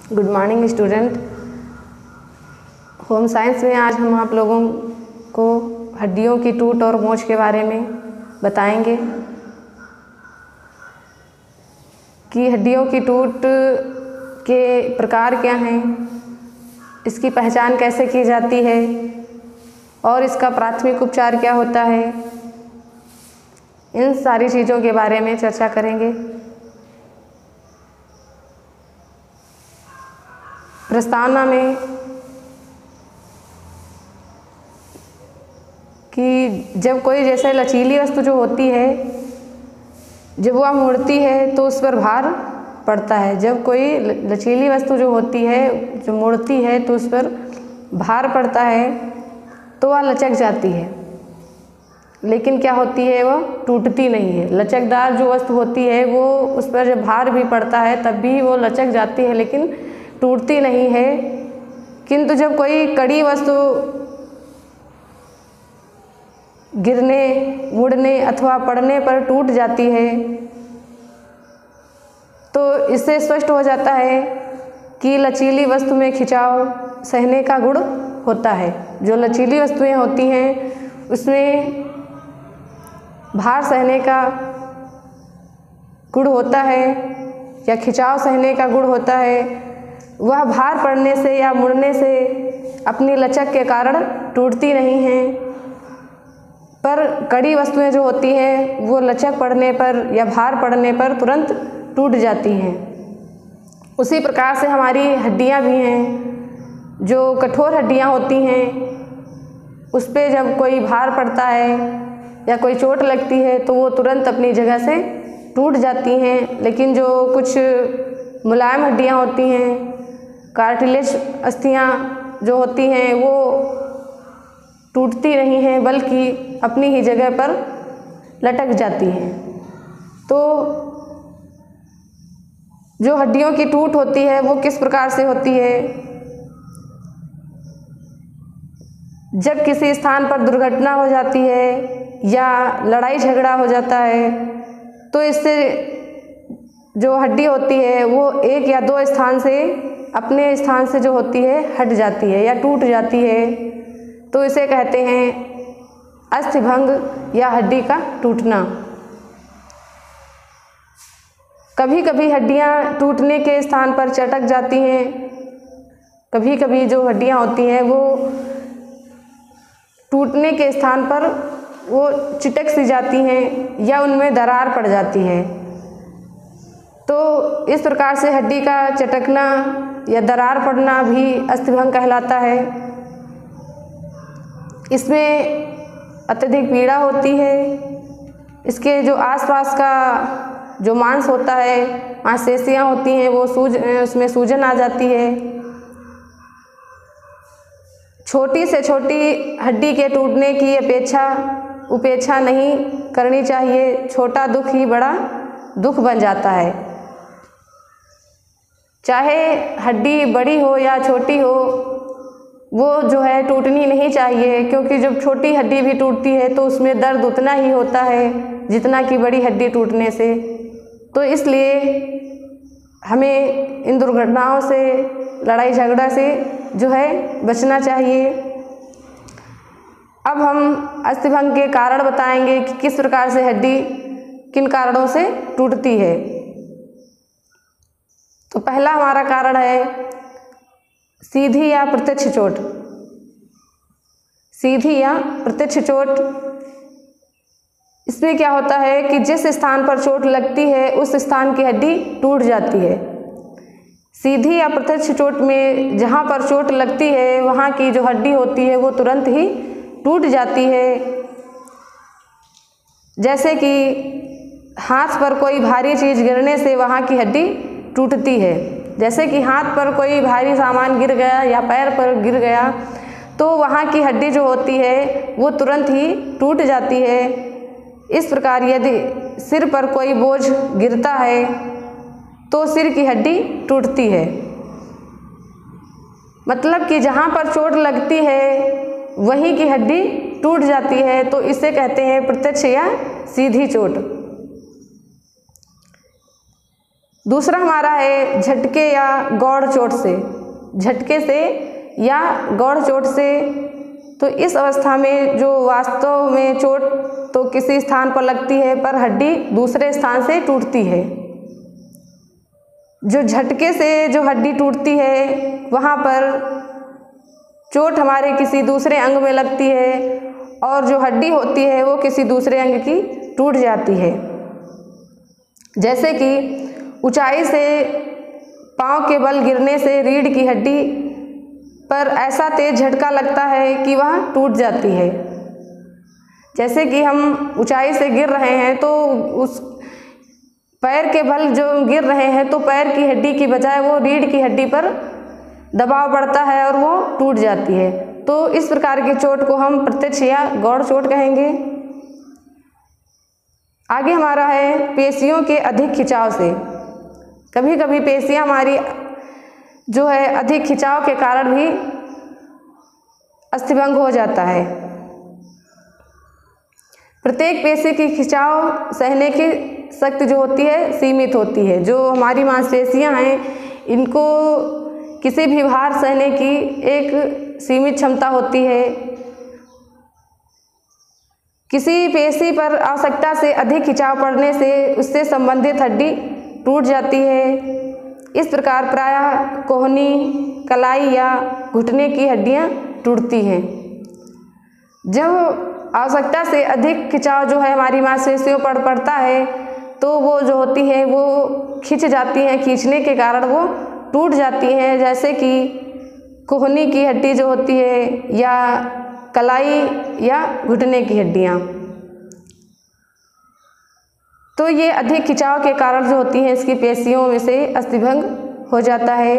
Good morning student. Home science में आज हम आप लोगों को हड्डियों की टूट और मोच के बारे में बताएंगे कि हड्डियों की टूट के प्रकार क्या हैं, इसकी पहचान कैसे की जाती है और इसका प्राथमिक उपचार क्या होता है। इन सारी चीज़ों के बारे में चर्चा करेंगे। प्रस्तावना में कि जब कोई जैसे लचीली वस्तु जो होती है, जब वह मुड़ती है तो उस पर भार पड़ता है। जब कोई लचीली वस्तु जो होती है, जो मुड़ती है तो उस पर भार पड़ता है तो वह लचक जाती है, लेकिन क्या होती है, वह टूटती नहीं है। लचकदार जो वस्तु होती है वो उस पर जब भार भी पड़ता है तब भी वो लचक जाती है, लेकिन टूटती नहीं है। किंतु जब कोई कड़ी वस्तु गिरने, मुड़ने अथवा पड़ने पर टूट जाती है तो इससे स्पष्ट हो जाता है कि लचीली वस्तु में खिंचाव सहने का गुण होता है। जो लचीली वस्तुएं होती हैं उसमें भार सहने का गुण होता है या खिंचाव सहने का गुण होता है। वह भार पड़ने से या मुड़ने से अपनी लचक के कारण टूटती नहीं हैं, पर कड़ी वस्तुएं जो होती हैं वो लचक पड़ने पर या भार पड़ने पर तुरंत टूट जाती हैं। उसी प्रकार से हमारी हड्डियां भी हैं। जो कठोर हड्डियां होती हैं उस पर जब कोई भार पड़ता है या कोई चोट लगती है तो वो तुरंत अपनी जगह से टूट जाती हैं। लेकिन जो कुछ मुलायम हड्डियां होती हैं, कार्टिलेज अस्थियां जो होती हैं, वो टूटती नहीं हैं बल्कि अपनी ही जगह पर लटक जाती हैं। तो जो हड्डियों की टूट होती है वो किस प्रकार से होती है। जब किसी स्थान पर दुर्घटना हो जाती है या लड़ाई झगड़ा हो जाता है तो इससे जो हड्डी होती है वो एक या दो स्थान से अपने स्थान से जो होती है हट जाती है या टूट जाती है, तो इसे कहते हैं अस्थिभंग या हड्डी का टूटना। कभी कभी हड्डियां टूटने के स्थान पर चटक जाती हैं। कभी कभी जो हड्डियां होती हैं वो टूटने के स्थान पर वो चिटक सी जाती हैं या उनमें दरार पड़ जाती है। तो इस प्रकार से हड्डी का चटकना या दरार पड़ना भी अस्थिभंग कहलाता है। इसमें अत्यधिक पीड़ा होती है। इसके जो आसपास का जो मांस होता है, मांसपेशियां होती हैं, वो उसमें सूजन आ जाती है। छोटी से छोटी हड्डी के टूटने की उपेक्षा नहीं करनी चाहिए। छोटा दुख ही बड़ा दुख बन जाता है। चाहे हड्डी बड़ी हो या छोटी हो, वो जो है टूटनी नहीं चाहिए, क्योंकि जब छोटी हड्डी भी टूटती है तो उसमें दर्द उतना ही होता है जितना कि बड़ी हड्डी टूटने से। तो इसलिए हमें इन दुर्घटनाओं से, लड़ाई झगड़ा से जो है बचना चाहिए। अब हम अस्थिभंग के कारण बताएंगे कि किस प्रकार से हड्डी किन कारणों से टूटती है। तो पहला हमारा कारण है सीधी या प्रत्यक्ष चोट। सीधी या प्रत्यक्ष चोट, इसमें क्या होता है कि जिस स्थान पर चोट लगती है उस स्थान की हड्डी टूट जाती है। सीधी या प्रत्यक्ष चोट में जहाँ पर चोट लगती है वहाँ की जो हड्डी होती है वो तुरंत ही टूट जाती है। जैसे कि हाथ पर कोई भारी चीज़ गिरने से वहाँ की हड्डी टूटती है। जैसे कि हाथ पर कोई भारी सामान गिर गया या पैर पर गिर गया तो वहाँ की हड्डी जो होती है वो तुरंत ही टूट जाती है। इस प्रकार यदि सिर पर कोई बोझ गिरता है तो सिर की हड्डी टूटती है। मतलब कि जहाँ पर चोट लगती है वहीं की हड्डी टूट जाती है, तो इसे कहते हैं प्रत्यक्ष या सीधी चोट। दूसरा हमारा है झटके या गौड़ चोट से। झटके से या गौड़ चोट से, तो इस अवस्था में जो वास्तव में चोट तो किसी स्थान पर लगती है पर हड्डी दूसरे स्थान से टूटती है। जो झटके से जो हड्डी टूटती है वहाँ पर चोट हमारे किसी दूसरे अंग में लगती है और जो हड्डी होती है वो किसी दूसरे अंग की टूट जाती है। जैसे कि ऊंचाई से पांव के बल गिरने से रीढ़ की हड्डी पर ऐसा तेज झटका लगता है कि वह टूट जाती है। जैसे कि हम ऊंचाई से गिर रहे हैं तो उस पैर के बल जो गिर रहे हैं तो पैर की हड्डी की बजाय वो रीढ़ की हड्डी पर दबाव पड़ता है और वो टूट जाती है। तो इस प्रकार की चोट को हम प्रत्यक्ष या गौड़ चोट कहेंगे। आगे हमारा है पेशियों के अधिक खिंचाव से। कभी कभी पेशियां हमारी जो है अधिक खिंचाव के कारण भी अस्थिभंग हो जाता है। प्रत्येक पेशी की खिंचाव सहने की शक्ति जो होती है सीमित होती है। जो हमारी मांसपेशियां हैं इनको किसी भी भार सहने की एक सीमित क्षमता होती है। किसी पेशी पर आवश्यकता से अधिक खिंचाव पड़ने से उससे संबंधित हड्डी टूट जाती है। इस प्रकार प्रायः कोहनी, कलाई या घुटने की हड्डियां टूटती हैं। जब आवश्यकता से अधिक खिंचाव जो है हमारी मांसपेशियों पर पड़ता है तो वो जो होती है वो खिंच जाती हैं, खींचने के कारण वो टूट जाती हैं। जैसे कि कोहनी की हड्डी जो होती है या कलाई या घुटने की हड्डियाँ। तो ये अधिक खिंचाव के कारण जो होती हैं इसकी पेशियों में से अस्थिभंग हो जाता है।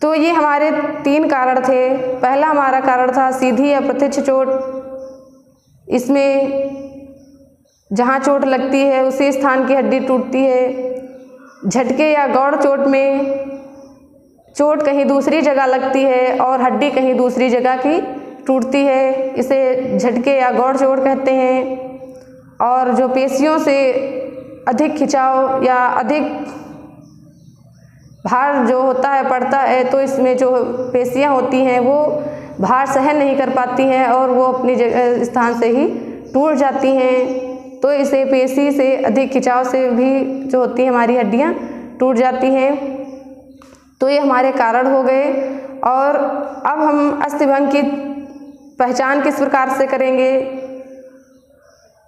तो ये हमारे 3 कारण थे। पहला हमारा कारण था सीधी या प्रत्यक्ष चोट। इसमें जहाँ चोट लगती है उसी स्थान की हड्डी टूटती है। झटके या गौड़ चोट में चोट कहीं दूसरी जगह लगती है और हड्डी कहीं दूसरी जगह की टूटती है। इसे झटके या गौड़ चोट कहते हैं। और जो पेशियों से अधिक खिंचाव या अधिक भार जो होता है पड़ता है तो इसमें जो पेशियां होती हैं वो भार सहन नहीं कर पाती हैं और वो अपनी जगह स्थान से ही टूट जाती हैं। तो इसे पेशी से अधिक खिंचाव से भी जो होती है हमारी हड्डियां टूट जाती हैं। तो ये हमारे कारण हो गए। और अब हम अस्थिभंग की पहचान किस प्रकार से करेंगे,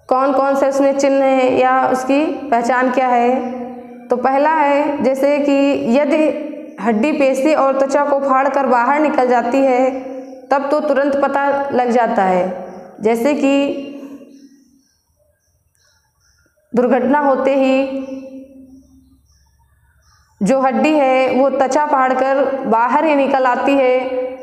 कौन कौन से उसमें चिन्ह हैं या उसकी पहचान क्या है। तो पहला है जैसे कि यदि हड्डी, पेशी और त्वचा को फाड़कर बाहर निकल जाती है तब तो तुरंत पता लग जाता है। जैसे कि दुर्घटना होते ही जो हड्डी है वो त्वचा फाड़कर बाहर ही निकल आती है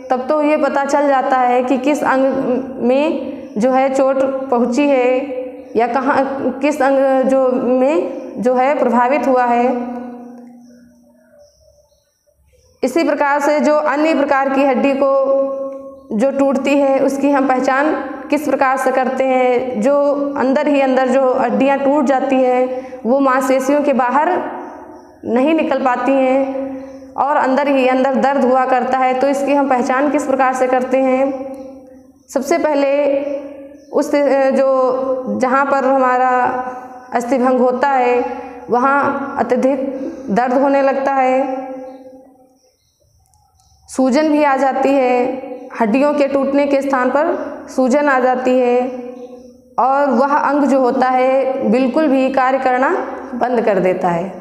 तब तो ये पता चल जाता है कि किस अंग में जो है चोट पहुंची है या कहाँ किस अंग जो में जो है प्रभावित हुआ है। इसी प्रकार से जो अन्य प्रकार की हड्डी को जो टूटती है उसकी हम पहचान किस प्रकार से करते हैं। जो अंदर ही अंदर जो हड्डियां टूट जाती है वो मांसपेशियों के बाहर नहीं निकल पाती हैं और अंदर ही अंदर दर्द हुआ करता है। तो इसकी हम पहचान किस प्रकार से करते हैं। सबसे पहले उस जो जहाँ पर हमारा अस्थिभंग होता है वहाँ अत्यधिक दर्द होने लगता है, सूजन भी आ जाती है, हड्डियों के टूटने के स्थान पर सूजन आ जाती है और वह अंग जो होता है बिल्कुल भी कार्य करना बंद कर देता है।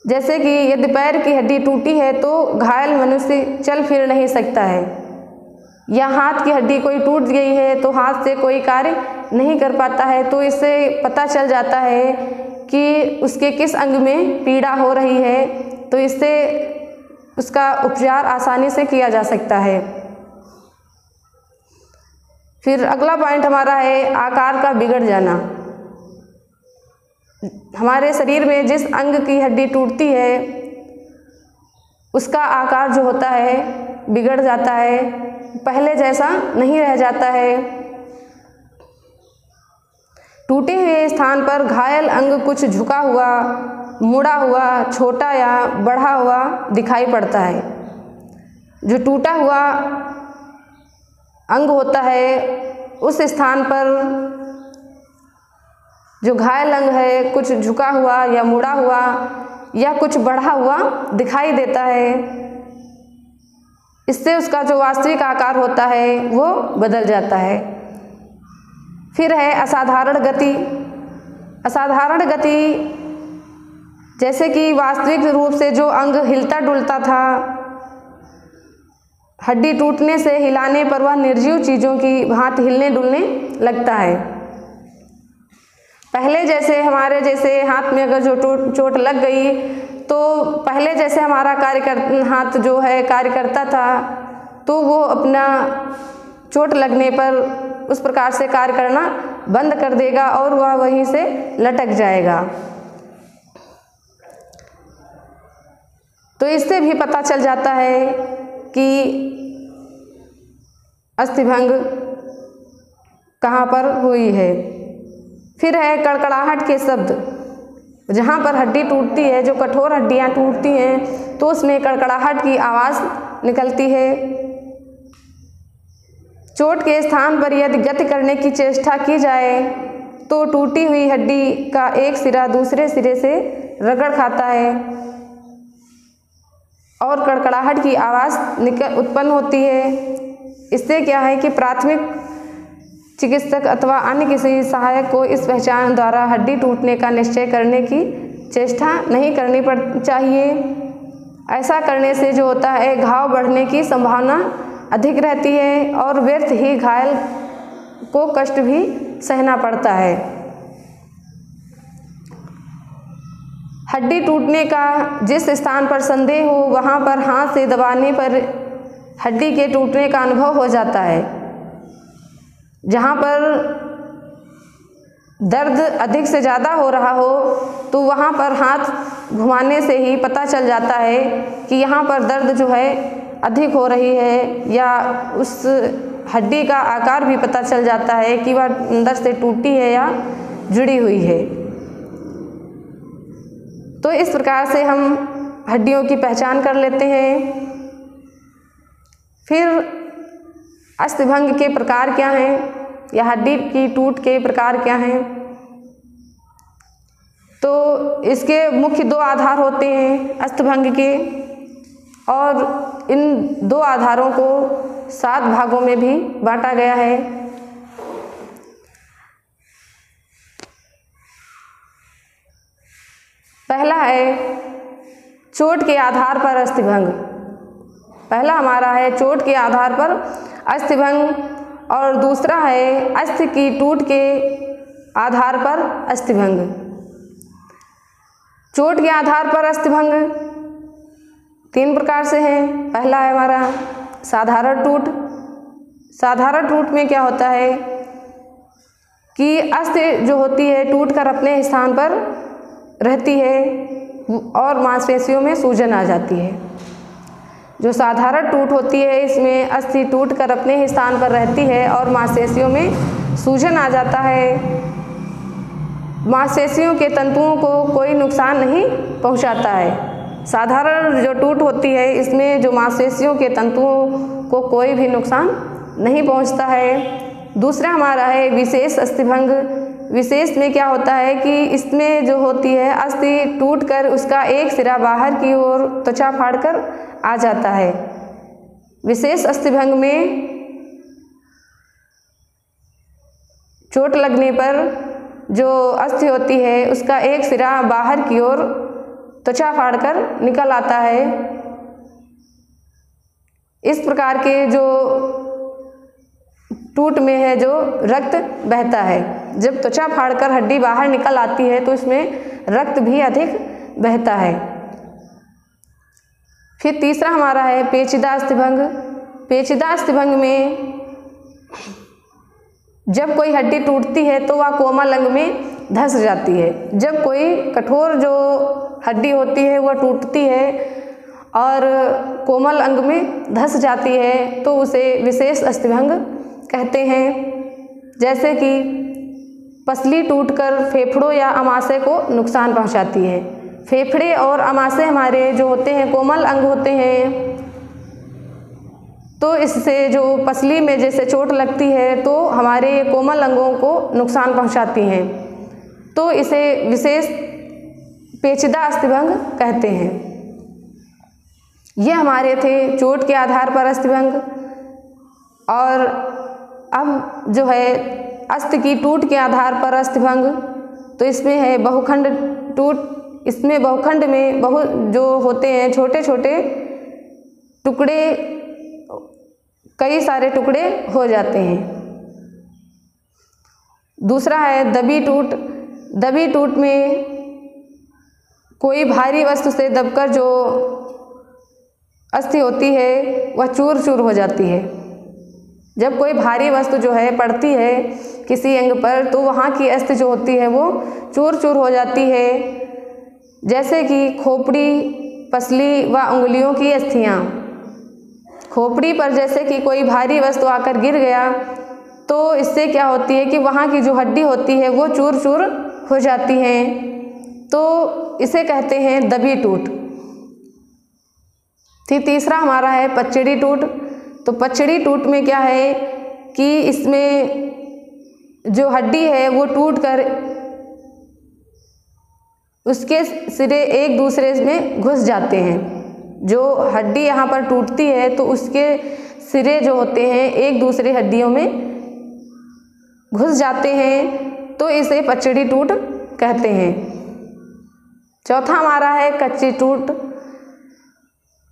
जैसे कि यदि पैर की हड्डी टूटी है तो घायल मनुष्य चल फिर नहीं सकता है, या हाथ की हड्डी कोई टूट गई है तो हाथ से कोई कार्य नहीं कर पाता है। तो इससे पता चल जाता है कि उसके किस अंग में पीड़ा हो रही है। तो इससे उसका उपचार आसानी से किया जा सकता है। फिर अगला पॉइंट हमारा है आकार का बिगड़ जाना। हमारे शरीर में जिस अंग की हड्डी टूटती है उसका आकार जो होता है बिगड़ जाता है, पहले जैसा नहीं रह जाता है। टूटे हुए स्थान पर घायल अंग कुछ झुका हुआ, मुड़ा हुआ, छोटा या बढ़ा हुआ दिखाई पड़ता है। जो टूटा हुआ अंग होता है उस स्थान पर जो घायल अंग है कुछ झुका हुआ या मुड़ा हुआ या कुछ बढ़ा हुआ दिखाई देता है। इससे उसका जो वास्तविक आकार होता है वो बदल जाता है। फिर है असाधारण गति। असाधारण गति जैसे कि वास्तविक रूप से जो अंग हिलता डुलता था, हड्डी टूटने से हिलाने पर वह निर्जीव चीज़ों की भांति हिलने डुलने लगता है। पहले जैसे हमारे जैसे हाथ में अगर जो चोट लग गई तो पहले जैसे हमारा हाथ जो है कार्य करता था, तो वो अपना चोट लगने पर उस प्रकार से कार्य करना बंद कर देगा और वह वहीं से लटक जाएगा। तो इससे भी पता चल जाता है कि अस्थिभंग कहाँ पर हुई है। फिर है कड़कड़ाहट के शब्द। जहाँ पर हड्डी टूटती है, जो कठोर हड्डियाँ टूटती हैं, तो उसमें कड़कड़ाहट की आवाज़ निकलती है। चोट के स्थान पर यदि गति करने की चेष्टा की जाए तो टूटी हुई हड्डी का एक सिरा दूसरे सिरे से रगड़ खाता है और कड़कड़ाहट की आवाज़ उत्पन्न होती है। इससे क्या है कि प्राथमिक चिकित्सक अथवा अन्य किसी सहायक को इस पहचान द्वारा हड्डी टूटने का निश्चय करने की चेष्टा नहीं करनी चाहिए। ऐसा करने से जो होता है घाव बढ़ने की संभावना अधिक रहती है और व्यर्थ ही घायल को कष्ट भी सहना पड़ता है। हड्डी टूटने का जिस स्थान पर संदेह हो वहाँ पर हाथ से दबाने पर हड्डी के टूटने का अनुभव हो जाता है। जहाँ पर दर्द अधिक से ज़्यादा हो रहा हो तो वहाँ पर हाथ घुमाने से ही पता चल जाता है कि यहाँ पर दर्द जो है अधिक हो रही है, या उस हड्डी का आकार भी पता चल जाता है कि वह अंदर से टूटी है या जुड़ी हुई है। तो इस प्रकार से हम हड्डियों की पहचान कर लेते हैं। फिर अस्थिभंग के प्रकार क्या हैं या हड्डी की टूट के प्रकार क्या हैं, तो इसके मुख्य दो आधार होते हैं अस्थिभंग के, और इन दो आधारों को 7 भागों में भी बांटा गया है। पहला है चोट के आधार पर अस्थिभंग। पहला हमारा है चोट के आधार पर अस्थिभंग, और दूसरा है अस्थि की टूट के आधार पर अस्थिभंग। चोट के आधार पर अस्थिभंग 3 प्रकार से है। पहला है हमारा साधारण टूट। साधारण टूट में क्या होता है कि अस्थि जो होती है टूट कर अपने स्थान पर रहती है और मांसपेशियों में सूजन आ जाती है। जो साधारण टूट होती है इसमें अस्थि टूट कर अपने ही स्थान पर रहती है और मांसपेशियों में सूजन आ जाता है। मांसपेशियों के तंतुओं को कोई नुकसान नहीं पहुंचाता है। साधारण जो टूट होती है इसमें जो मांसपेशियों के तंतुओं को कोई भी नुकसान नहीं पहुंचता है। दूसरा हमारा है विशेष अस्थिभंग। विशेष में क्या होता है कि इसमें जो होती है अस्थि टूटकर उसका एक सिरा बाहर की ओर त्वचा फाड़कर आ जाता है। विशेष अस्थिभंग में चोट लगने पर जो अस्थि होती है उसका एक सिरा बाहर की ओर त्वचा फाड़कर निकल आता है। इस प्रकार के जो टूट में है जो रक्त बहता है, जब त्वचा फाड़कर हड्डी बाहर निकल आती है तो इसमें रक्त भी अधिक बहता है। फिर तीसरा हमारा है पेचीदा अस्थिभंग। पेचीदा अस्थिभंग में जब कोई हड्डी टूटती है तो वह कोमल अंग में धंस जाती है। जब कोई कठोर जो हड्डी होती है वह टूटती है और कोमल अंग में धंस जाती है तो उसे विशेष अस्थिभंग कहते हैं। जैसे कि पसली टूटकर फेफड़ों या अमाशय को नुकसान पहुंचाती है। फेफड़े और अमाशय हमारे जो होते हैं कोमल अंग होते हैं, तो इससे जो पसली में जैसे चोट लगती है तो हमारे कोमल अंगों को नुकसान पहुंचाती हैं, तो इसे विशेष पेचीदा अस्थिभंग कहते हैं। ये हमारे थे चोट के आधार पर अस्थिभंग। और अब जो है अस्थि की टूट के आधार पर अस्थिभंग, तो इसमें है बहुखंड टूट। इसमें बहुखंड में जो होते हैं छोटे छोटे टुकड़े, कई सारे टुकड़े हो जाते हैं। दूसरा है दबी टूट। दबी टूट में कोई भारी वस्तु से दबकर जो अस्थि होती है वह चूर चूर हो जाती है। जब कोई भारी वस्तु जो है पड़ती है किसी अंग पर, तो वहाँ की अस्थि जो होती है वो चूर चूर हो जाती है। जैसे कि खोपड़ी, पसली व उंगलियों की अस्थियाँ। खोपड़ी पर जैसे कि कोई भारी वस्तु आकर गिर गया, तो इससे क्या होती है कि वहाँ की जो हड्डी होती है वो चूर चूर हो जाती है, तो इसे कहते हैं दबी टूट। तीसरा हमारा है पचड़ी टूट। तो पचड़ी टूट में क्या है कि इसमें जो हड्डी है वो टूटकर उसके सिरे एक दूसरे में घुस जाते हैं। जो हड्डी यहाँ पर टूटती है तो उसके सिरे जो होते हैं एक दूसरे हड्डियों में घुस जाते हैं, तो इसे पचड़ी टूट कहते हैं। चौथा हमारा है कच्ची टूट।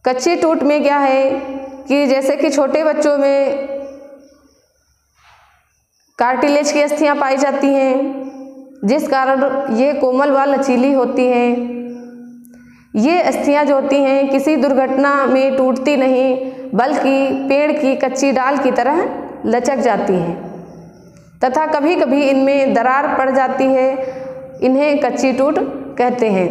कच्ची टूट में क्या है कि जैसे कि छोटे बच्चों में कार्टिलेज की अस्थियाँ पाई जाती हैं, जिस कारण ये कोमल व लचीली होती हैं। ये अस्थियाँ जो होती हैं किसी दुर्घटना में टूटती नहीं, बल्कि पेड़ की कच्ची डाल की तरह लचक जाती हैं तथा कभी कभी इनमें दरार पड़ जाती है। इन्हें कच्ची टूट कहते हैं।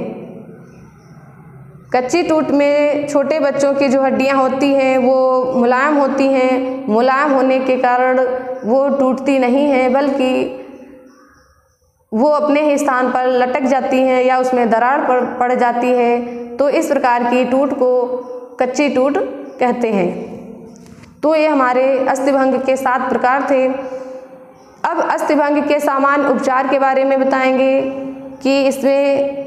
कच्ची टूट में छोटे बच्चों की जो हड्डियां होती हैं वो मुलायम होती हैं। मुलायम होने के कारण वो टूटती नहीं हैं, बल्कि वो अपने ही स्थान पर लटक जाती हैं या उसमें दरार पड़ जाती है। तो इस प्रकार की टूट को कच्ची टूट कहते हैं। तो ये हमारे अस्थिभंग के 7 प्रकार थे। अब अस्थिभंग के सामान्य उपचार के बारे में बताएंगे कि इसमें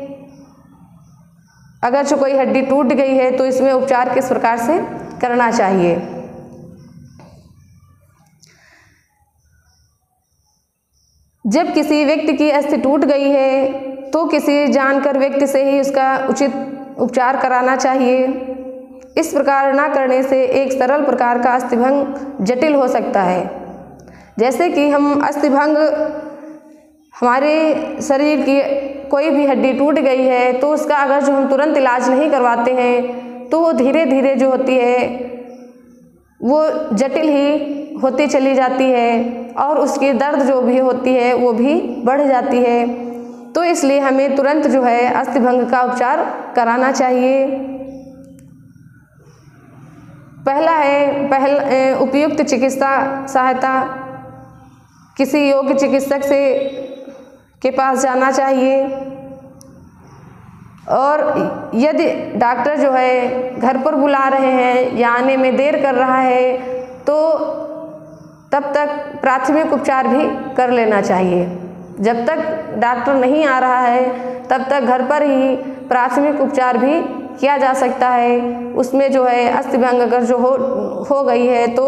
अगर जो कोई हड्डी टूट गई है तो इसमें उपचार किस प्रकार से करना चाहिए। जब किसी व्यक्ति की अस्थि टूट गई है तो किसी जानकार व्यक्ति से ही उसका उचित उपचार कराना चाहिए। इस प्रकार ना करने से एक सरल प्रकार का अस्थिभंग जटिल हो सकता है। जैसे कि हम अस्थिभंग, हमारे शरीर की कोई भी हड्डी टूट गई है तो उसका अगर जो हम तुरंत इलाज नहीं करवाते हैं तो वो धीरे धीरे जो होती है वो जटिल ही होती चली जाती है और उसकी दर्द जो भी होती है वो भी बढ़ जाती है। तो इसलिए हमें तुरंत जो है अस्थिभंग का उपचार कराना चाहिए। पहला है उपयुक्त चिकित्सा सहायता। किसी योग्य चिकित्सक के पास जाना चाहिए। और यदि डॉक्टर जो है घर पर बुला रहे हैं या आने में देर कर रहा है तो तब तक प्राथमिक उपचार भी कर लेना चाहिए। जब तक डॉक्टर नहीं आ रहा है तब तक घर पर ही प्राथमिक उपचार भी किया जा सकता है। उसमें जो है अस्थिभंग अगर जो हो गई है तो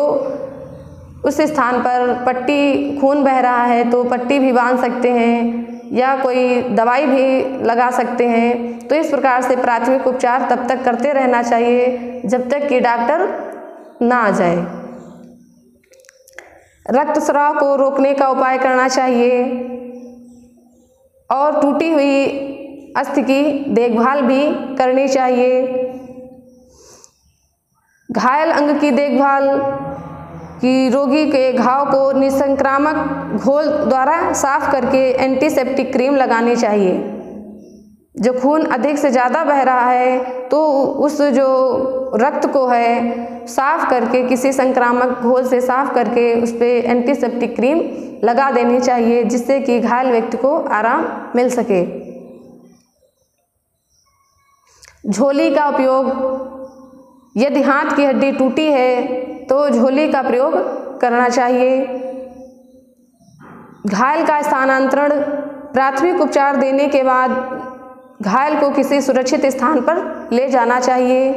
उस स्थान पर पट्टी, खून बह रहा है तो पट्टी भी बांध सकते हैं या कोई दवाई भी लगा सकते हैं। तो इस प्रकार से प्राथमिक उपचार तब तक करते रहना चाहिए जब तक कि डॉक्टर ना आ जाए। रक्तस्राव को रोकने का उपाय करना चाहिए और टूटी हुई अस्थि की देखभाल भी करनी चाहिए। घायल अंग की देखभाल कि रोगी के घाव को निसंक्रामक घोल द्वारा साफ करके एंटीसेप्टिक क्रीम लगानी चाहिए। जो खून अधिक से ज़्यादा बह रहा है तो उस जो रक्त को है साफ़ करके, किसी संक्रामक घोल से साफ़ करके उस पर एंटीसेप्टिक क्रीम लगा देनी चाहिए, जिससे कि घायल व्यक्ति को आराम मिल सके। झोली का उपयोग, यदि हाथ की हड्डी टूटी है तो झोली का प्रयोग करना चाहिए। घायल का स्थानांतरण, प्राथमिक उपचार देने के बाद घायल को किसी सुरक्षित स्थान पर ले जाना चाहिए।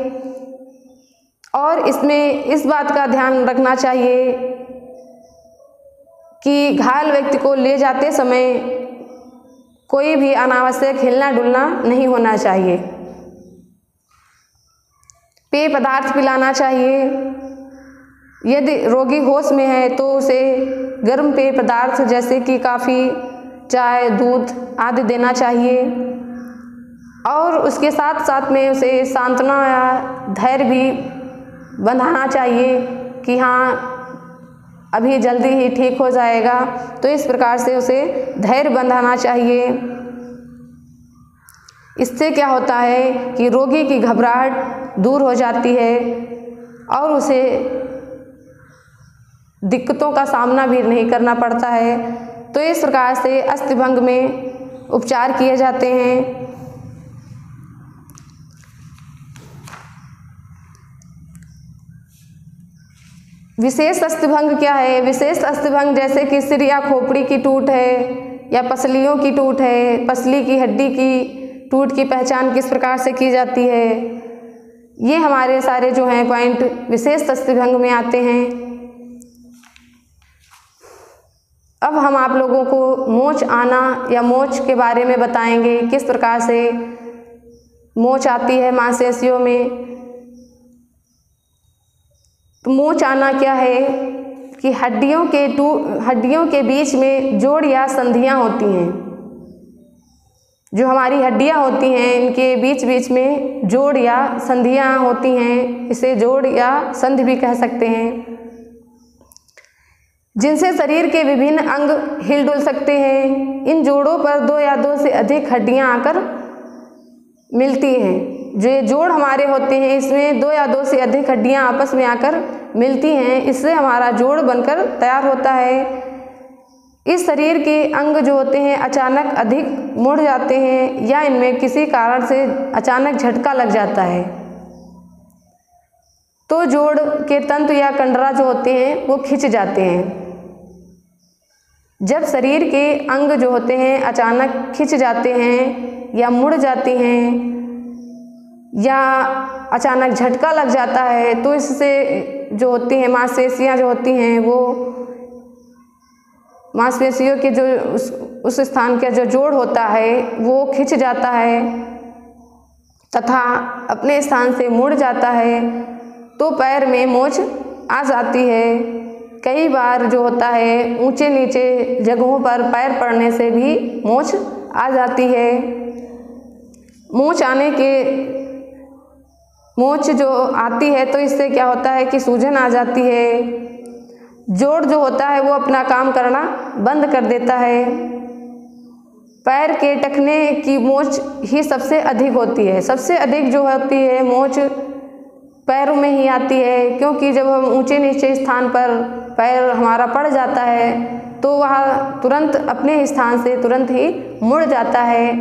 और इसमें इस बात का ध्यान रखना चाहिए कि घायल व्यक्ति को ले जाते समय कोई भी अनावश्यक हिलना डुलना नहीं होना चाहिए। पेय पदार्थ पिलाना चाहिए। यदि रोगी होश में है तो उसे गर्म पेय पदार्थ जैसे कि कॉफ़ी, चाय, दूध आदि देना चाहिए। और उसके साथ साथ में उसे सांत्वना या धैर्य भी बंधाना चाहिए कि हाँ अभी जल्दी ही ठीक हो जाएगा। तो इस प्रकार से उसे धैर्य बंधाना चाहिए। इससे क्या होता है कि रोगी की घबराहट दूर हो जाती है और उसे दिक्कतों का सामना भी नहीं करना पड़ता है। तो इस प्रकार से अस्थिभंग में उपचार किए जाते हैं। विशेष अस्थिभंग क्या है? विशेष अस्थिभंग जैसे कि सिर या खोपड़ी की टूट है या पसलियों की टूट है, पसली की हड्डी की टूट की पहचान किस प्रकार से की जाती है, ये हमारे सारे जो हैं पॉइंट विशेष अस्थिभंग में आते हैं। अब हम आप लोगों को मोच आना या मोच के बारे में बताएंगे, किस प्रकार से मोच आती है मांसपेशियों में। तो मोच आना क्या है कि हड्डियों के बीच में जोड़ या संधियां होती हैं। जो हमारी हड्डियां होती हैं इनके बीच बीच में जोड़ या संधियां होती हैं, इसे जोड़ या संधि भी कह सकते हैं, जिनसे शरीर के विभिन्न अंग हिल डुल सकते हैं। इन जोड़ों पर दो या दो से अधिक हड्डियां आकर मिलती हैं। जो ये जोड़ हमारे होते हैं इसमें दो या दो से अधिक हड्डियां आपस में आकर मिलती हैं, इससे हमारा जोड़ बनकर तैयार होता है। इस शरीर के अंग जो होते हैं अचानक अधिक मुड़ जाते हैं या इनमें किसी कारण से अचानक झटका लग जाता है तो जोड़ के तंतु या कंडरा जो होते हैं वो खिंच जाते हैं। जब शरीर के अंग जो होते हैं अचानक खिंच जाते हैं या मुड़ जाते हैं या अचानक झटका लग जाता है तो इससे जो होती हैं मांसपेशियां जो होती हैं वो मांसपेशियों के जो उस स्थान का जो जोड़ होता है वो खिंच जाता है तथा अपने स्थान से मुड़ जाता है तो पैर में मोच आ जाती है। कई बार जो होता है ऊंचे नीचे जगहों पर पैर पड़ने से भी मोच आ जाती है। मोच जो आती है तो इससे क्या होता है कि सूजन आ जाती है। जोड़ जो होता है वो अपना काम करना बंद कर देता है। पैर के टखने की मोच ही सबसे अधिक होती है। सबसे अधिक जो होती है मोच पैरों में ही आती है, क्योंकि जब हम ऊंचे नीचे स्थान पर पैर हमारा पड़ जाता है तो वह तुरंत अपने स्थान से तुरंत ही मुड़ जाता है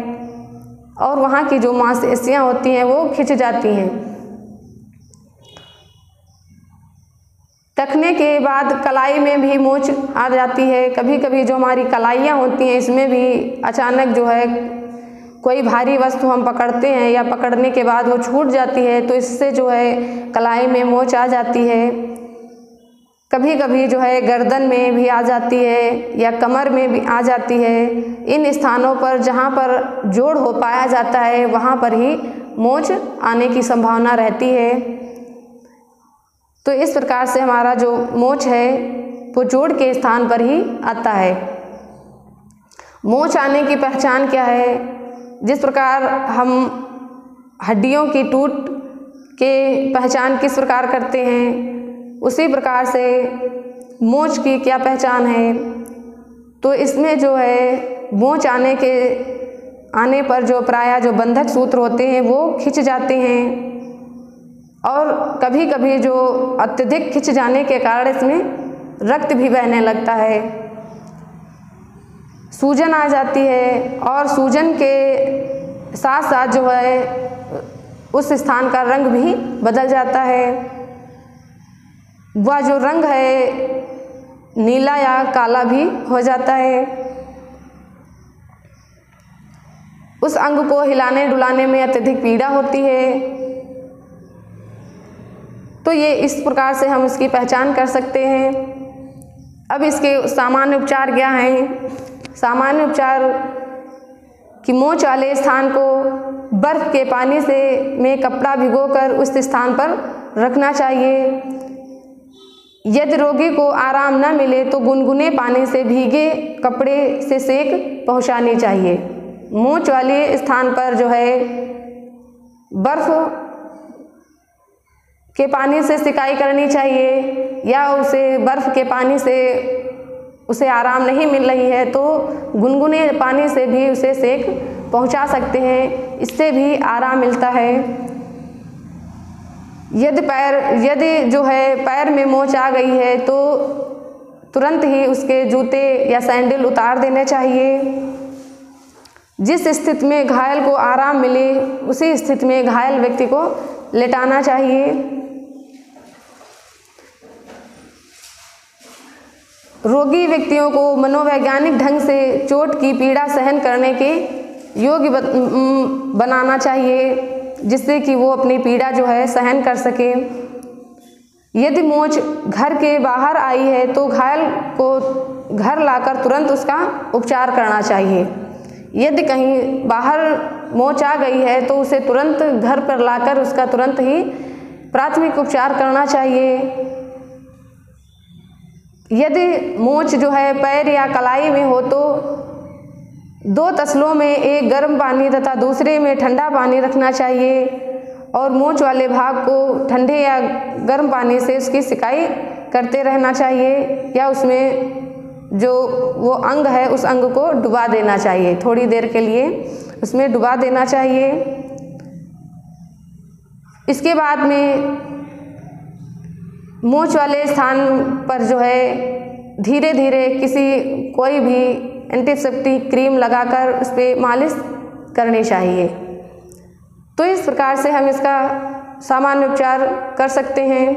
और वहाँ की जो मांसपेशियां होती हैं वो खिंच जाती हैं। टखने के बाद कलाई में भी मोच आ जाती है। कभी कभी जो हमारी कलाइयाँ होती हैं इसमें भी अचानक जो है कोई भारी वस्तु हम पकड़ते हैं या पकड़ने के बाद वो छूट जाती है तो इससे जो है कलाई में मोच आ जाती है। कभी कभी जो है गर्दन में भी आ जाती है या कमर में भी आ जाती है। इन स्थानों पर जहाँ पर जोड़ हो पाया जाता है वहाँ पर ही मोच आने की संभावना रहती है। तो इस प्रकार से हमारा जो मोच है वो जोड़ के स्थान पर ही आता है। मोच आने की पहचान क्या है? जिस प्रकार हम हड्डियों की टूट के पहचान किस प्रकार करते हैं उसी प्रकार से मोच की क्या पहचान है। तो इसमें जो है मोच आने के आने पर जो प्रायः जो बंधक सूत्र होते हैं वो खिंच जाते हैं, और कभी कभी जो अत्यधिक खिंच जाने के कारण इसमें रक्त भी बहने लगता है, सूजन आ जाती है, और सूजन के साथ साथ जो है उस स्थान का रंग भी बदल जाता है। वह जो रंग है नीला या काला भी हो जाता है। उस अंग को हिलाने डुलाने में अत्यधिक पीड़ा होती है। तो ये इस प्रकार से हम इसकी पहचान कर सकते हैं। अब इसके सामान्य उपचार क्या हैं? सामान्य उपचार कि मोच वाले स्थान को बर्फ के पानी से में कपड़ा भिगोकर उस स्थान पर रखना चाहिए। यदि रोगी को आराम न मिले तो गुनगुने पानी से भीगे कपड़े से सेक पहुंचानी चाहिए। मोच वाले स्थान पर जो है बर्फ के पानी से सिकाई करनी चाहिए, या उसे बर्फ के पानी से उसे आराम नहीं मिल रही है तो गुनगुने पानी से भी उसे सेक पहुंचा सकते हैं, इससे भी आराम मिलता है। यदि जो है पैर में मोच आ गई है तो तुरंत ही उसके जूते या सैंडल उतार देने चाहिए। जिस स्थिति में घायल को आराम मिले उसी स्थिति में घायल व्यक्ति को लेटाना चाहिए। रोगी व्यक्तियों को मनोवैज्ञानिक ढंग से चोट की पीड़ा सहन करने के योग्य बनाना चाहिए, जिससे कि वो अपनी पीड़ा जो है सहन कर सके। यदि मोच घर के बाहर आई है तो घायल को घर लाकर तुरंत उसका उपचार करना चाहिए। यदि कहीं बाहर मोच आ गई है तो उसे तुरंत घर पर लाकर उसका तुरंत ही प्राथमिक उपचार करना चाहिए। यदि मोच जो है पैर या कलाई में हो तो 2 तसलों में एक गर्म पानी तथा दूसरे में ठंडा पानी रखना चाहिए, और मोच वाले भाग को ठंडे या गर्म पानी से उसकी सिकाई करते रहना चाहिए, या उसमें जो वो अंग है उस अंग को डुबा देना चाहिए, थोड़ी देर के लिए उसमें डुबा देना चाहिए। इसके बाद में मोच वाले स्थान पर जो है धीरे धीरे कोई भी एंटीसेप्टिक क्रीम लगाकर उस पर मालिश करनी चाहिए। तो इस प्रकार से हम इसका सामान्य उपचार कर सकते हैं।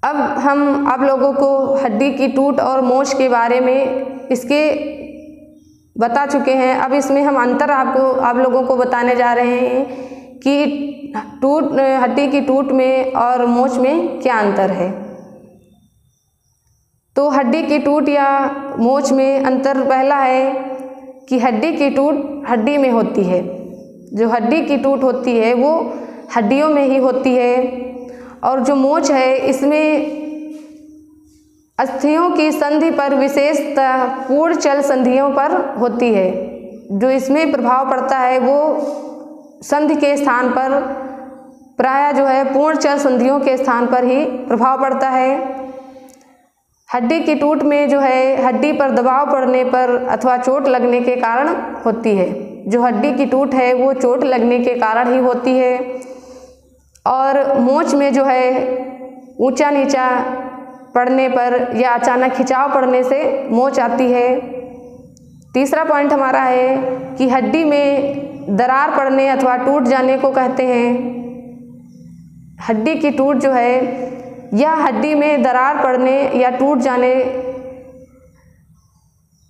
अब हम आप लोगों को हड्डी की टूट और मोच के बारे में इसके बता चुके हैं। अब इसमें हम अंतर आप लोगों को बताने जा रहे हैं कि हड्डी की टूट में और मोच में क्या अंतर है। तो हड्डी की टूट या मोच में अंतर पहला है कि हड्डी की टूट हड्डी में होती है। जो हड्डी की टूट होती है वो हड्डियों में ही होती है, और जो मोच है इसमें अस्थियों की संधि पर विशेषतः पूर्ण चल संधियों पर होती है। जो इसमें प्रभाव पड़ता है वो संधि के स्थान पर प्रायः जो है पूर्ण चल संधियों के स्थान पर ही प्रभाव पड़ता है। हड्डी की टूट में जो है हड्डी पर दबाव पड़ने पर अथवा चोट लगने के कारण होती है। जो हड्डी की टूट है वो चोट लगने के कारण ही होती है। और मोच में जो है ऊंचा नीचा पड़ने पर या अचानक खिंचाव पड़ने से मोच आती है। तीसरा पॉइंट हमारा है कि हड्डी में दरार पड़ने अथवा टूट जाने को कहते हैं। हड्डी की टूट जो है यह हड्डी में दरार पड़ने या टूट जाने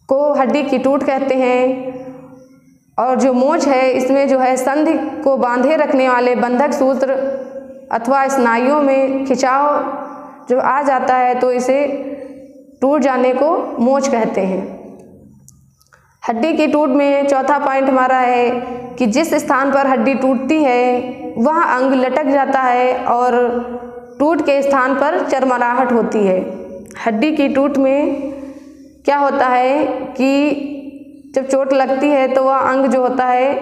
को हड्डी की टूट कहते हैं। और जो मोच है इसमें जो है संधि को बांधे रखने वाले बंधक सूत्र अथवा स्नायुओं में खिंचाव जो आ जाता है तो इसे टूट जाने को मोच कहते हैं। हड्डी की टूट में चौथा पॉइंट हमारा है कि जिस स्थान पर हड्डी टूटती है वह अंग लटक जाता है और टूट के स्थान पर चरमराहट होती है। हड्डी की टूट में क्या होता है कि जब चोट लगती है तो वह अंग जो होता है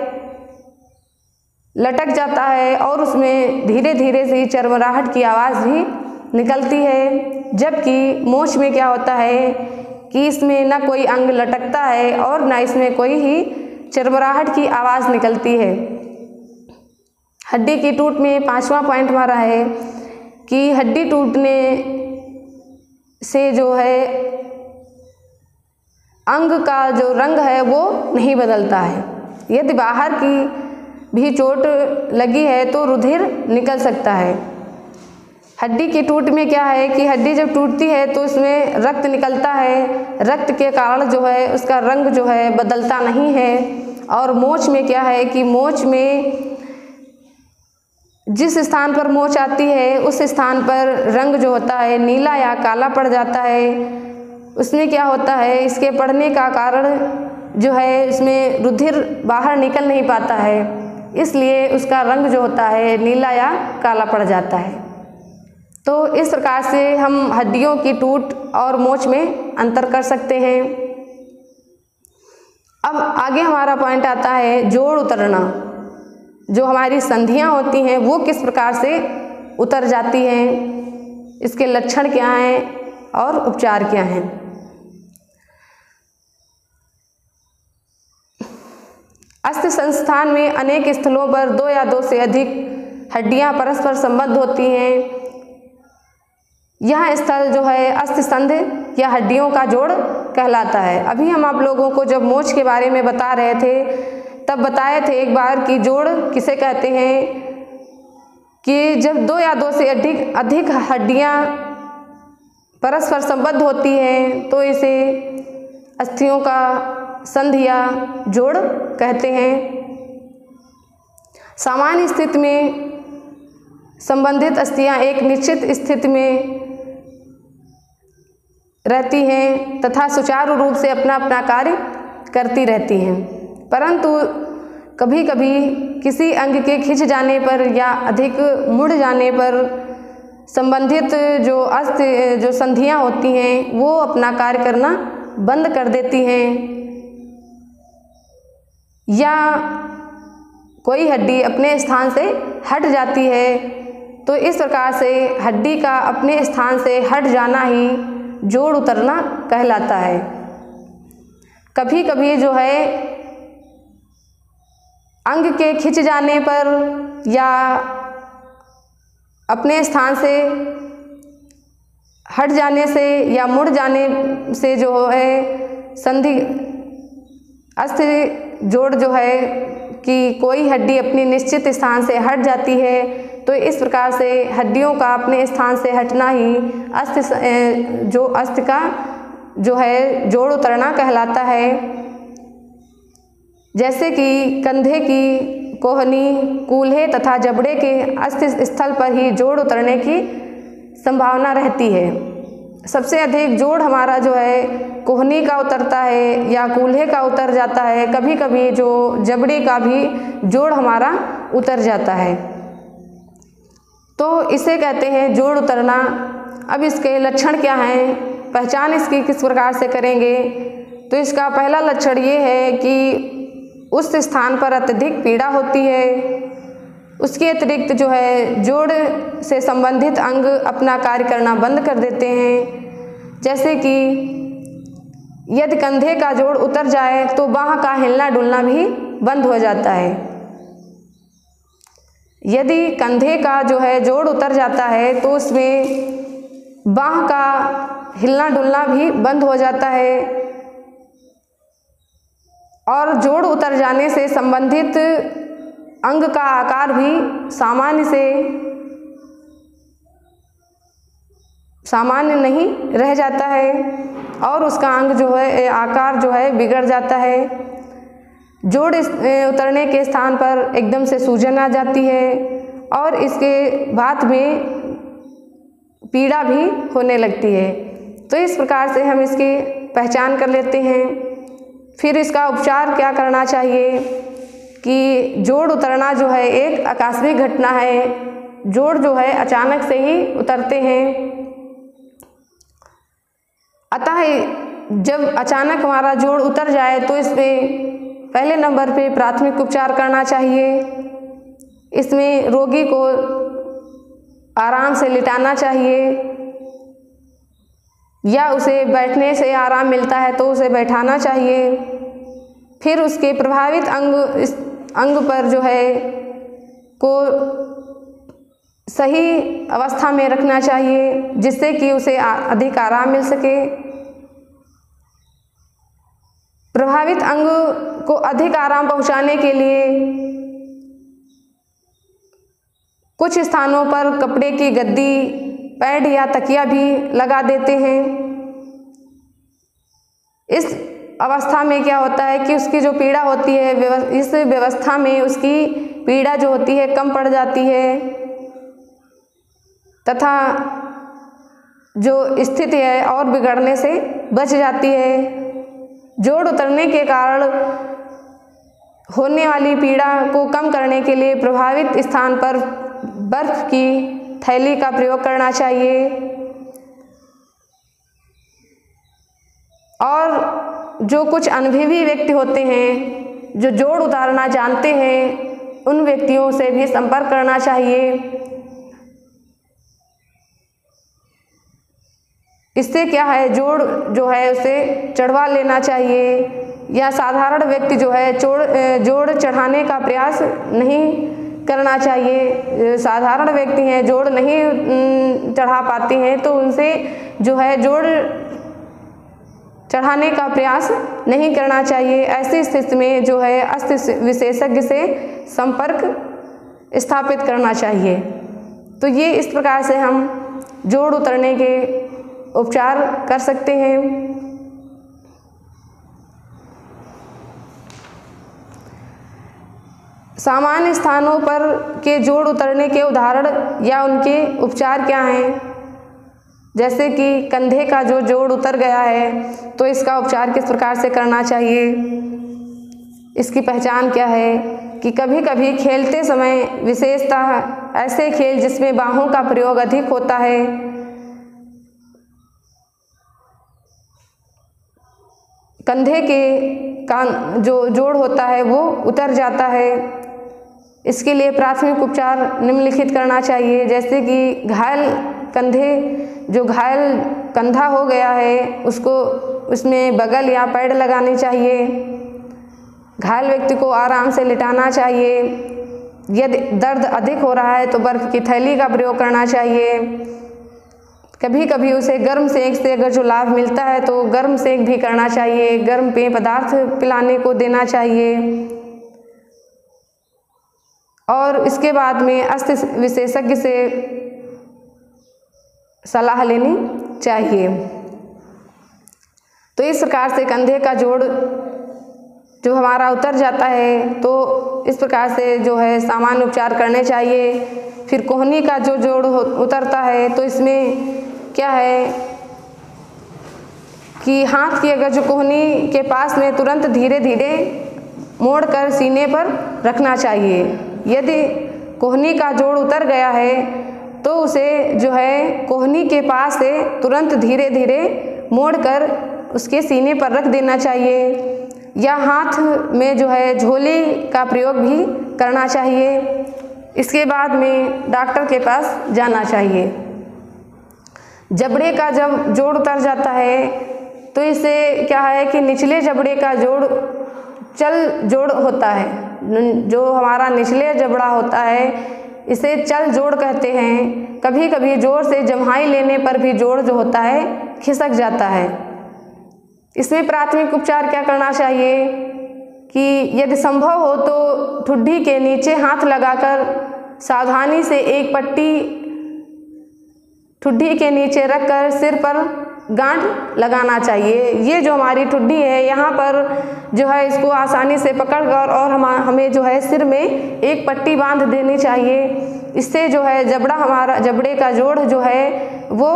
लटक जाता है और उसमें धीरे धीरे से चरमराहट की आवाज़ भी निकलती है। जबकि मोच में क्या होता है कि इसमें न कोई अंग लटकता है और न इसमें कोई ही चिरबराहट की आवाज़ निकलती है। हड्डी की टूट में 5वां पॉइंट हमारा है कि हड्डी टूटने से जो है अंग का जो रंग है वो नहीं बदलता है। यदि बाहर की भी चोट लगी है तो रुधिर निकल सकता है। हड्डी की टूट में क्या है कि हड्डी जब टूटती है तो उसमें रक्त निकलता है, रक्त के कारण जो है उसका रंग जो है बदलता नहीं है। और मोच में क्या है कि मोच में जिस स्थान पर मोच आती है उस स्थान पर रंग जो होता है नीला या काला पड़ जाता है। उसमें क्या होता है, इसके पड़ने का कारण जो है इसमें रुधिर बाहर निकल नहीं पाता है, इसलिए उसका रंग जो होता है नीला या काला पड़ जाता है। तो इस प्रकार से हम हड्डियों की टूट और मोच में अंतर कर सकते हैं। अब आगे हमारा पॉइंट आता है जोड़ उतरना। जो हमारी संधियां होती हैं वो किस प्रकार से उतर जाती हैं, इसके लक्षण क्या हैं और उपचार क्या हैं। अस्थि संस्थान में अनेक स्थलों पर 2 या 2 से अधिक हड्डियां परस्पर संबद्ध होती हैं। यह स्थल जो है अस्थि संधि या हड्डियों का जोड़ कहलाता है। अभी हम आप लोगों को जब मोच के बारे में बता रहे थे तब बताए थे एक बार कि जोड़ किसे कहते हैं कि जब 2 या 2 से अधिक हड्डियां परस्पर संबद्ध होती हैं तो इसे अस्थियों का संधि या जोड़ कहते हैं। सामान्य स्थिति में संबंधित अस्थियां एक निश्चित स्थिति में रहती हैं तथा सुचारू रूप से अपना अपना कार्य करती रहती हैं, परंतु कभी कभी किसी अंग के खिंच जाने पर या अधिक मुड़ जाने पर संबंधित जो संधियां होती हैं वो अपना कार्य करना बंद कर देती हैं, या कोई हड्डी अपने स्थान से हट जाती है। तो इस प्रकार से हड्डी का अपने स्थान से हट जाना ही जोड़ उतरना कहलाता है। कभी कभी जो है अंग के खिंच जाने पर या अपने स्थान से हट जाने से या मुड़ जाने से जो है संधि अस्थि जोड़ जो है कि कोई हड्डी अपनी निश्चित स्थान से हट जाती है, तो इस प्रकार से हड्डियों का अपने स्थान से हटना ही अस्थि का जो है जोड़ उतरना कहलाता है। जैसे कि कंधे की कोहनी, कूल्हे तथा जबड़े के अस्थि स्थल पर ही जोड़ उतरने की संभावना रहती है। सबसे अधिक जोड़ हमारा जो है कोहनी का उतरता है या कूल्हे का उतर जाता है, कभी कभी जो जबड़े का भी जोड़ हमारा उतर जाता है, तो इसे कहते हैं जोड़ उतरना। अब इसके लक्षण क्या हैं, पहचान इसकी किस प्रकार से करेंगे, तो इसका पहला लक्षण ये है कि उस स्थान पर अत्यधिक पीड़ा होती है। उसके अतिरिक्त जो है जोड़ से संबंधित अंग अपना कार्य करना बंद कर देते हैं। जैसे कि यदि कंधे का जोड़ उतर जाए तो बाह का हिलना डुलना भी बंद हो जाता है। यदि कंधे का जो है जोड़ उतर जाता है तो उसमें बाह का हिलना डुलना भी बंद हो जाता है, और जोड़ उतर जाने से संबंधित अंग का आकार भी सामान्य नहीं रह जाता है और उसका अंग जो है आकार जो है बिगड़ जाता है। जोड़ उतरने के स्थान पर एकदम से सूजन आ जाती है और इसके बाद में पीड़ा भी होने लगती है। तो इस प्रकार से हम इसकी पहचान कर लेते हैं। फिर इसका उपचार क्या करना चाहिए कि जोड़ उतरना जो है एक आकस्मिक घटना है। जोड़ जो है अचानक से ही उतरते हैं, अतः जब अचानक हमारा जोड़ उतर जाए तो इसमें पहले नंबर पे प्राथमिक उपचार करना चाहिए। इसमें रोगी को आराम से लिटाना चाहिए या उसे बैठने से आराम मिलता है तो उसे बैठाना चाहिए। फिर उसके प्रभावित इस अंग पर जो है को सही अवस्था में रखना चाहिए, जिससे कि उसे अधिक आराम मिल सके। प्रभावित अंग को अधिक आराम पहुंचाने के लिए कुछ स्थानों पर कपड़े की गद्दी, पैड या तकिया भी लगा देते हैं। इस अवस्था में क्या होता है कि उसकी जो पीड़ा होती है, इस व्यवस्था में उसकी पीड़ा जो होती है कम पड़ जाती है तथा जो स्थिति है और बिगड़ने से बच जाती है। जोड़ उतरने के कारण होने वाली पीड़ा को कम करने के लिए प्रभावित स्थान पर बर्फ की थैली का प्रयोग करना चाहिए और जो कुछ अनुभवी व्यक्ति होते हैं जो जोड़ उतारना जानते हैं, उन व्यक्तियों से भी संपर्क करना चाहिए। इससे क्या है, जोड़ जो है उसे चढ़वा लेना चाहिए या साधारण व्यक्ति जो है जोड़ चढ़ाने का प्रयास नहीं करना चाहिए। साधारण व्यक्ति हैं, जोड़ नहीं चढ़ा पाते हैं तो उनसे जो है जोड़ चढ़ाने का प्रयास नहीं करना चाहिए। ऐसी स्थिति में जो है अस्थि विशेषज्ञ से संपर्क स्थापित करना चाहिए। तो ये इस प्रकार से हम जोड़ उतरने के उपचार कर सकते हैं। सामान्य स्थानों पर के जोड़ उतरने के उदाहरण या उनके उपचार क्या हैं? जैसे कि कंधे का जो जोड़ उतर गया है तो इसका उपचार किस प्रकार से करना चाहिए। इसकी पहचान क्या है कि कभी कभी खेलते समय, विशेषतः ऐसे खेल जिसमें बाहों का प्रयोग अधिक होता है, कंधे का जो जोड़ होता है वो उतर जाता है। इसके लिए प्राथमिक उपचार निम्नलिखित करना चाहिए। जैसे कि घायल कंधा हो गया है उसको उसमें बगल या पैड लगाने चाहिए। घायल व्यक्ति को आराम से लिटाना चाहिए। यदि दर्द अधिक हो रहा है तो बर्फ की थैली का प्रयोग करना चाहिए। कभी कभी उसे गर्म सेक से अगर जो लाभ मिलता है तो गर्म सेक भी करना चाहिए। गर्म पेय पदार्थ पिलाने को देना चाहिए और इसके बाद में अस्थि विशेषज्ञ से सलाह लेनी चाहिए। तो इस प्रकार से कंधे का जोड़ जो हमारा उतर जाता है तो इस प्रकार से जो है सामान्य उपचार करने चाहिए। फिर कोहनी का जो जोड़ उतरता है तो इसमें क्या है कि हाथ की अगर जो कोहनी के पास में तुरंत धीरे धीरे मोड़कर सीने पर रखना चाहिए। यदि कोहनी का जोड़ उतर गया है तो उसे जो है कोहनी के पास से तुरंत धीरे धीरे मोड़कर उसके सीने पर रख देना चाहिए या हाथ में जो है झोले का प्रयोग भी करना चाहिए। इसके बाद में डॉक्टर के पास जाना चाहिए। जबड़े का जब जोड़ उतर जाता है तो इससे क्या है कि निचले जबड़े का जोड़ होता है। जो हमारा निचले जबड़ा होता है इसे चल जोड़ कहते हैं। कभी कभी जोर से जम्हाई लेने पर भी जोड़ जो होता है खिसक जाता है। इसमें प्राथमिक उपचार क्या करना चाहिए कि यदि संभव हो तो ठुड्डी के नीचे हाथ लगाकर सावधानी से एक पट्टी ठुड्डी के नीचे रखकर सिर पर गांठ लगाना चाहिए। ये जो हमारी ठुड्डी है यहाँ पर जो है इसको आसानी से पकड़कर और हमें जो है सिर में एक पट्टी बांध देनी चाहिए। इससे जो है जबड़े का जोड़ जो है वो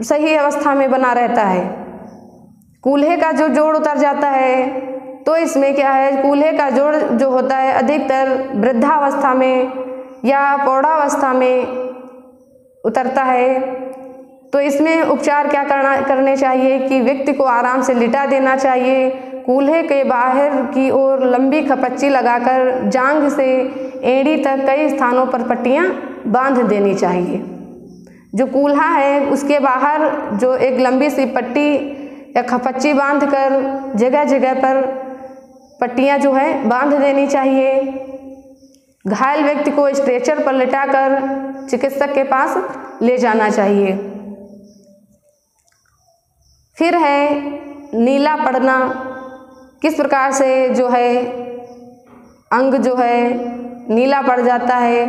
सही अवस्था में बना रहता है। कूल्हे का जो जोड़ उतर जाता है तो इसमें क्या है, कूल्हे का जोड़ जो होता है अधिकतर वृद्धावस्था में या प्रौढ़ावस्था में उतरता है। तो इसमें उपचार क्या करने चाहिए कि व्यक्ति को आराम से लिटा देना चाहिए। कूल्हे के बाहर की ओर लंबी खपच्ची लगाकर जांघ से एड़ी तक कई स्थानों पर पट्टियां बांध देनी चाहिए। जो कूल्हा है उसके बाहर जो एक लंबी सी पट्टी या खपच्ची बांध कर जगह जगह पर पट्टियाँ जो है बांध देनी चाहिए। घायल व्यक्ति को स्ट्रेचर पर लिटाकर चिकित्सक के पास ले जाना चाहिए। फिर है नीला पड़ना। किस प्रकार से जो है अंग जो है नीला पड़ जाता है,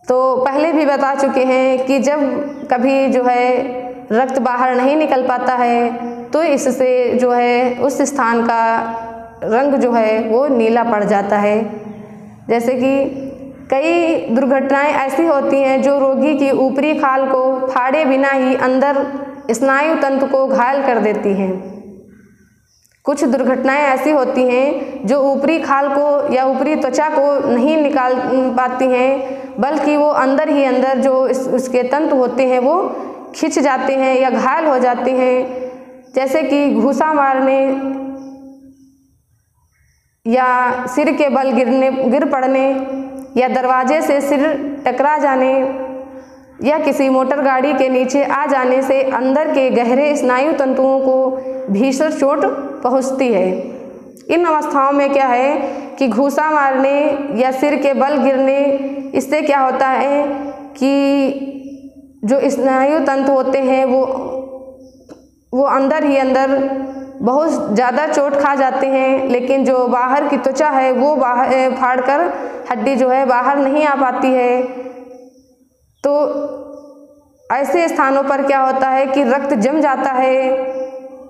तो पहले भी बता चुके हैं कि जब कभी जो है रक्त बाहर नहीं निकल पाता है तो इससे जो है उस स्थान का रंग जो है वो नीला पड़ जाता है। जैसे कि कई दुर्घटनाएं ऐसी होती हैं जो रोगी की ऊपरी खाल को फाड़े बिना ही अंदर स्नायु तंतु को घायल कर देती हैं। कुछ दुर्घटनाएं ऐसी होती हैं जो ऊपरी खाल को या ऊपरी त्वचा को नहीं निकाल पाती हैं, बल्कि वो अंदर ही अंदर जो उसके तंतु होते हैं वो खिंच जाते हैं या घायल हो जाते हैं। जैसे कि घूसा मारने या सिर के बल गिर पड़ने या दरवाजे से सिर टकरा जाने या किसी मोटर गाड़ी के नीचे आ जाने से अंदर के गहरे स्नायु तंतुओं को भीषण चोट पहुंचती है। इन अवस्थाओं में क्या है कि घूसा मारने या सिर के बल गिरने, इससे क्या होता है कि जो स्नायु तंतु होते हैं वो अंदर ही अंदर बहुत ज़्यादा चोट खा जाते हैं, लेकिन जो बाहर की त्वचा है वो बाहर फाड़कर हड्डी जो है बाहर नहीं आ पाती है। तो ऐसे स्थानों पर क्या होता है कि रक्त जम जाता है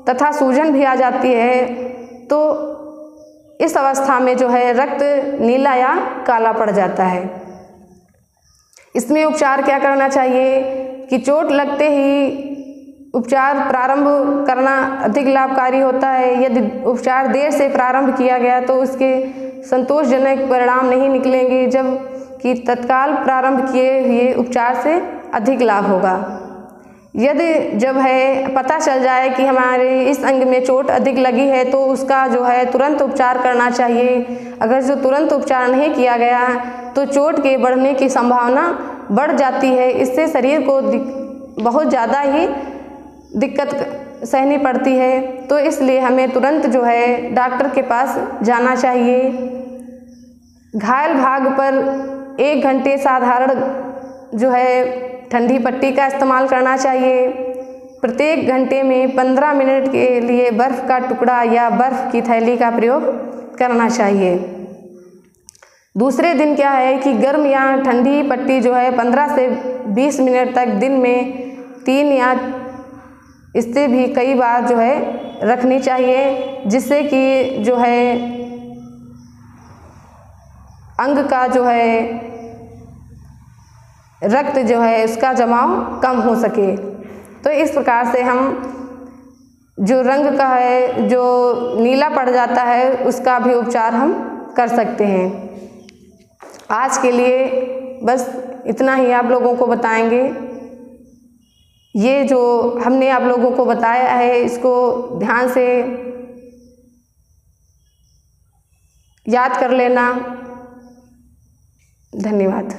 तथा सूजन भी आ जाती है। तो इस अवस्था में जो है रक्त नीला या काला पड़ जाता है। इसमें उपचार क्या करना चाहिए कि चोट लगते ही उपचार प्रारंभ करना अधिक लाभकारी होता है। यदि उपचार देर से प्रारंभ किया गया तो उसके संतोषजनक परिणाम नहीं निकलेंगे, जबकि तत्काल प्रारंभ किए हुए उपचार से अधिक लाभ होगा। यदि जब है पता चल जाए कि हमारे इस अंग में चोट अधिक लगी है तो उसका जो है तुरंत उपचार करना चाहिए। अगर जो तुरंत उपचार नहीं किया गया तो चोट के बढ़ने की संभावना बढ़ जाती है। इससे शरीर को बहुत ज़्यादा ही दिक्कत सहनी पड़ती है। तो इसलिए हमें तुरंत जो है डॉक्टर के पास जाना चाहिए। घायल भाग पर 1 घंटे साधारण जो है ठंडी पट्टी का इस्तेमाल करना चाहिए। प्रत्येक घंटे में 15 मिनट के लिए बर्फ़ का टुकड़ा या बर्फ़ की थैली का प्रयोग करना चाहिए। दूसरे दिन क्या है कि गर्म या ठंडी पट्टी जो है 15 से 20 मिनट तक दिन में 3 या इससे भी कई बार जो है रखनी चाहिए, जिससे कि जो है अंग का जो है रक्त जो है उसका जमाव कम हो सके। तो इस प्रकार से हम जो रंग का है जो नीला पड़ जाता है उसका भी उपचार हम कर सकते हैं। आज के लिए बस इतना ही आप लोगों को बताएंगे। ये जो हमने आप लोगों को बताया है इसको ध्यान से याद कर लेना। धन्यवाद।